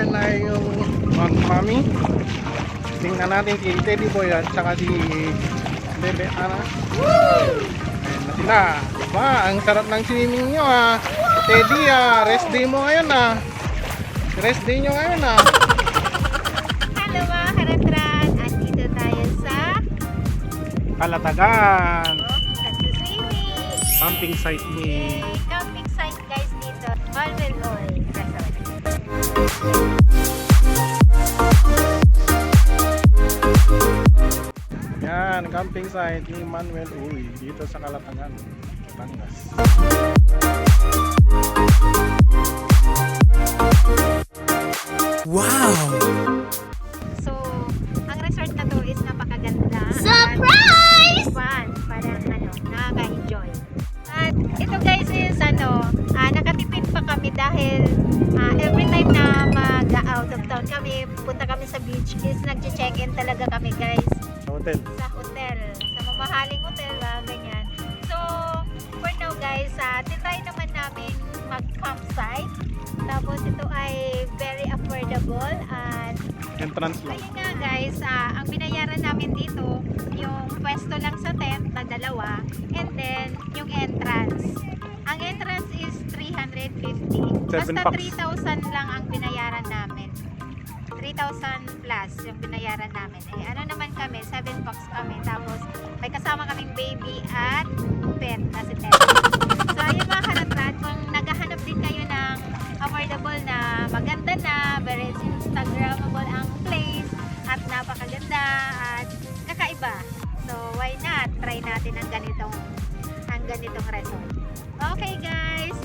Ayan na yung mami. Tingnan natin si Teddy Boy at saka si Bebe Ana. Ayan na sila. Diba? Ang sarap ng swimming nyo ah. Teddy ah, rest day mo ngayon ah. Rest day nyo ngayon ah. Hello mga karatran, at dito tayo sa Kalatagan. Nagsuswimming. Camping site ni Camping site guys dito. Manuel Oil Resort. Yan, camping site ni Manuel Uy dito sa Kalatagan, Batangas. Wow! So, ang resort na to is napakaganda. Surprise! At fun. Parang nakaka-enjoy. At ito guys is nakatipid pa kami dahil every time na mag-out of town kami, punta kami sa beach is nag-check-in talaga kami guys. Hotel. Sa hotel, sa mamahaling hotel, ganyan. So, for now guys, titry naman namin mag-campsite. Tapos ito ay very affordable at Entrance lang. ayun nga guys, ang binayaran namin dito, yung pwesto lang sa tent na dalawa, and then yung entrance. Ang entrance is 350. Seven Basta bucks. 3,000 lang ang binayaran namin. 3,000 plus yung binayaran namin. Eh, ano naman kami, 7 bucks kami. Tapos, may kasama kaming baby at pet na si Ted. So, ayun mga karatran, kung naghahanap din kayo ng affordable na maganda na, very Instagrammable ang place, at napakaganda, at kakaiba. So, why not? Try natin ang ganitong resort. Okay guys,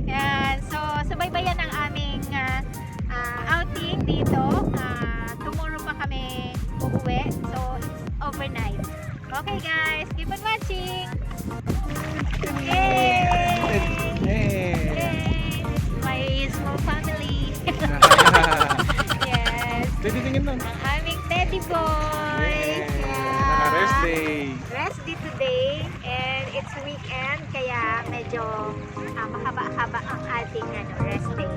yan. So, subaybayan ang aming outing dito. Tomorrow pa kami uuwi. So, it's overnight. Okay guys, keep on watching. Yay! Yay! Yay! My small family. Yes. Teddy, tingin lang. Ang aming teddy boy. Yeah. Rest day. Rest day today, and it's weekend kaya medyo mahaba-haba ang ating rest day.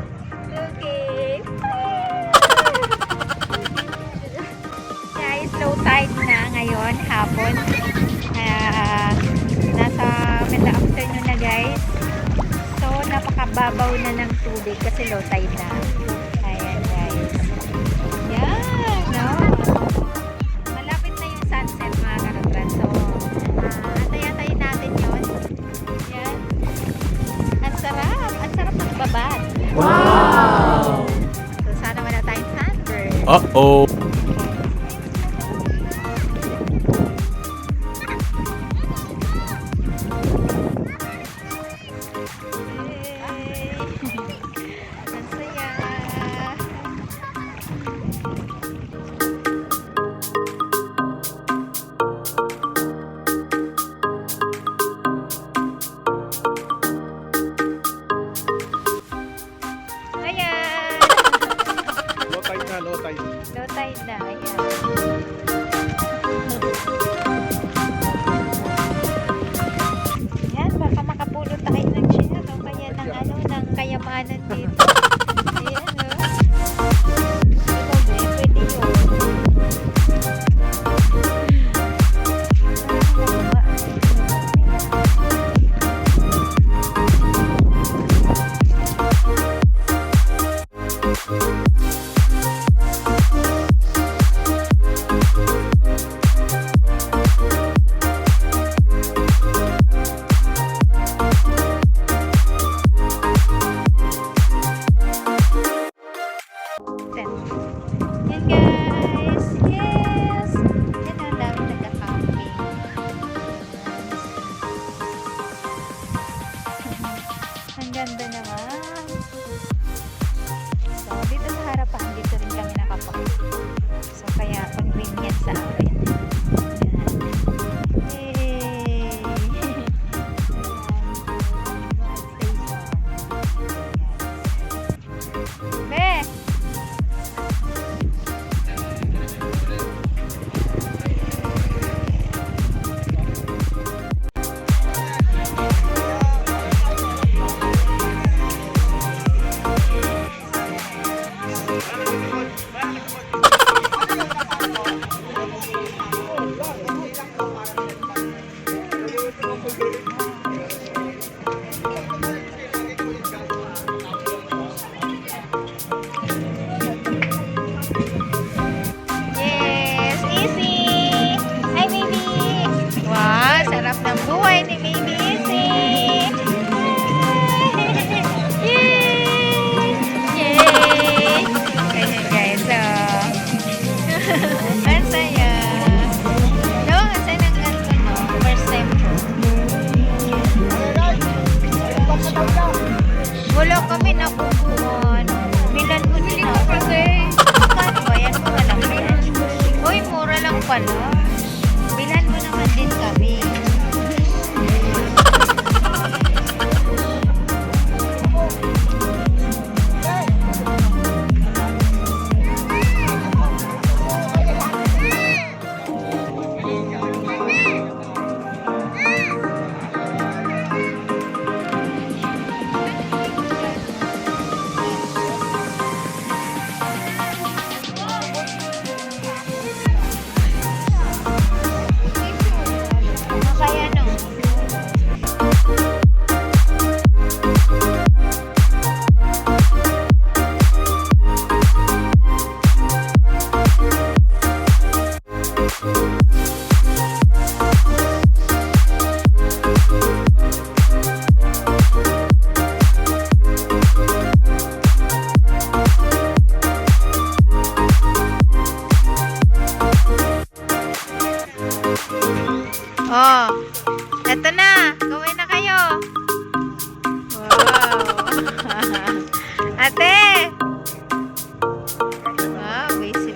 Okay. Guys, low tide na ngayon, hapon. Nasa mid-afternoon na guys. So, napakababaw na ng tubig kasi low tide na. Ayan guys. Yan, no? Malapit na yung sunset mga karatran. So, antayin natin yun. Yan. Ang sarap magbabad. Wow! So, sana wala tayong sunburn. Uh-oh! Yay! Ang saya. Ayan! Low tide na, low tide. Low tide na. Ayan. Ayan, baka makapulot tayo ng siya. O kaya ng kayamanan dito. Ayan, no? Ito, pwede yun. Yan guys. Yes. Yan ang dami nagka-camping. Ang ganda naman. So, dito sa harapan, dito rin kami nakapost. So, kaya convenient sa amin. Yan. Yay! Be! Yes, easy. Hi, baby. Wow, sarap ng buhay ni baby easy. Yay! Yay! Ganyan guys, so. Ang saya. No, ang saya ng ganito, no? First time ko. Wala kami nakukuhan. Milan mo din ako kasi. Kano ba yan? Mura lang yan. Uy, mura lang pala. Bilan mo naman din kami. Kaya no? Oh, eto na. Gawin na kayo. Wow. Ate. Wow, busy.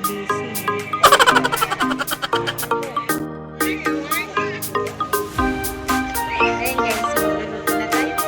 Ayun guys, so luluto na tayo.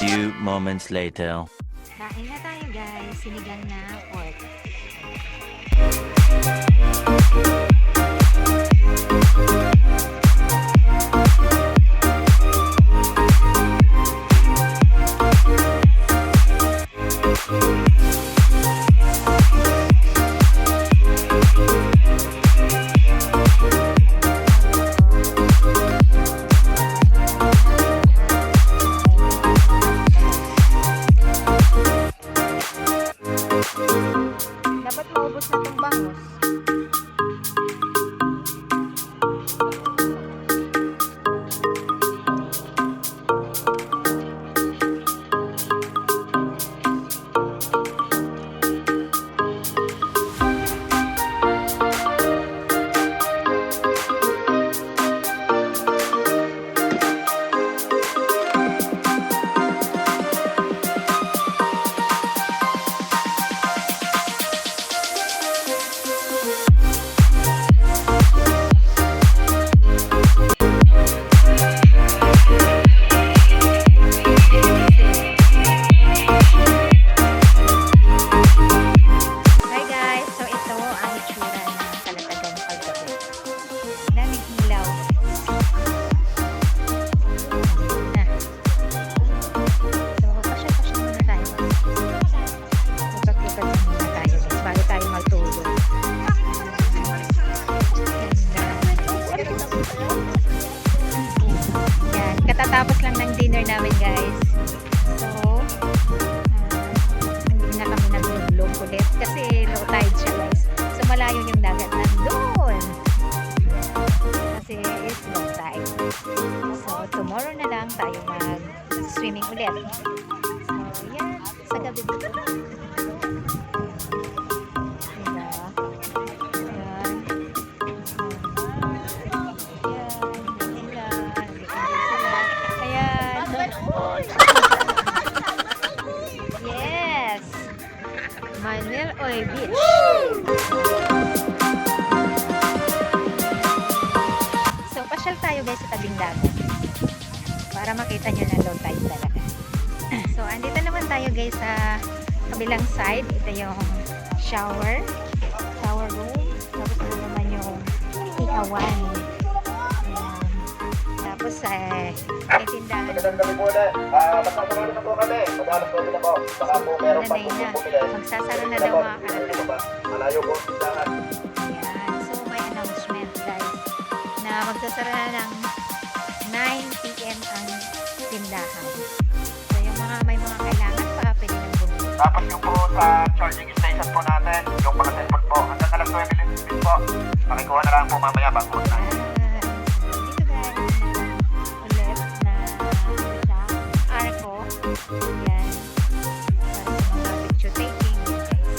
Few moments later. Kain na tayo guys. Sinigang na pork. Dapat maubos na itong bangus. Katatapos lang ng dinner namin guys. So, hindi na kami nag-vlog ulit kasi low tide siya guys. So, malayo yung dagat nandun. mag-swimming ulit. So, yan. Sa gabi dito. Diba? Yan. Ayan. Yes. Manuel Oy Beach. So, pasyal tayo guys sa tabing dagat. Para makita nyo na low tide talaga. So, andito naman tayo guys sa kabilang side. Ito yung shower room. Tapos ito naman yung ihawan. Ayan. Tapos may tindahan. Magandang gabi po ulit. Magsasarado na po kami. Mag-alas po na po. Baka po meron pa po bumili. Magsasaro na daw mga karagdagan. Malayo po ang tindahan. Ayan. So, may announcement guys na magsasara na ng 9 p.m. ang tindahan. So, yung may mga kailangan pa, pwede nang bumili. Tapos yung po sa charging station po natin, yung mga cellphone po, hanggang alas 9 din po. Pakikuha na lang po mamaya bago na. Dito guys, ulit na sa Arco. Yan. Para sa mga picture taking. Guys.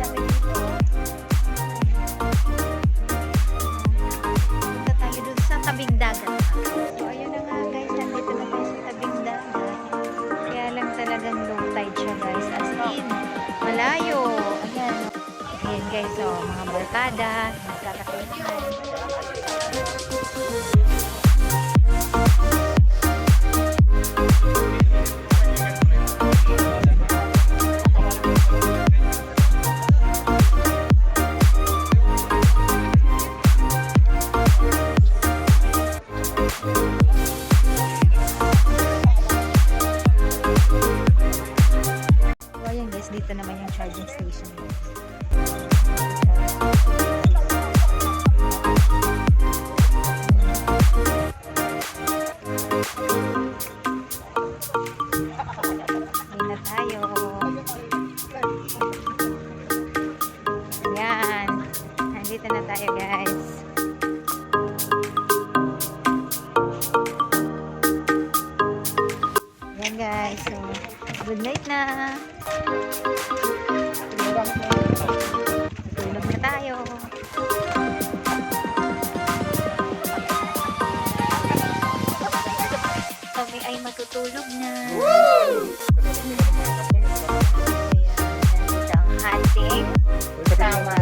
Dami dito. Punta tayo dun sa tabing dagat. So, ayun na nga guys. Nandito na tayo sa tabing dagat. Kaya lang talagang low tide siya guys. As in, malayo. Ayan. Ayan guys, so mga barkada, nagkakakihan. So ayan guys, dito naman yung charging station. Hindi na tayo. Ayan. Nandito na tayo guys. Ayan guys. So, good night na. Tulog na tayo. Kami ay matutulog na. Ayan, nandito ang hunting. Tama.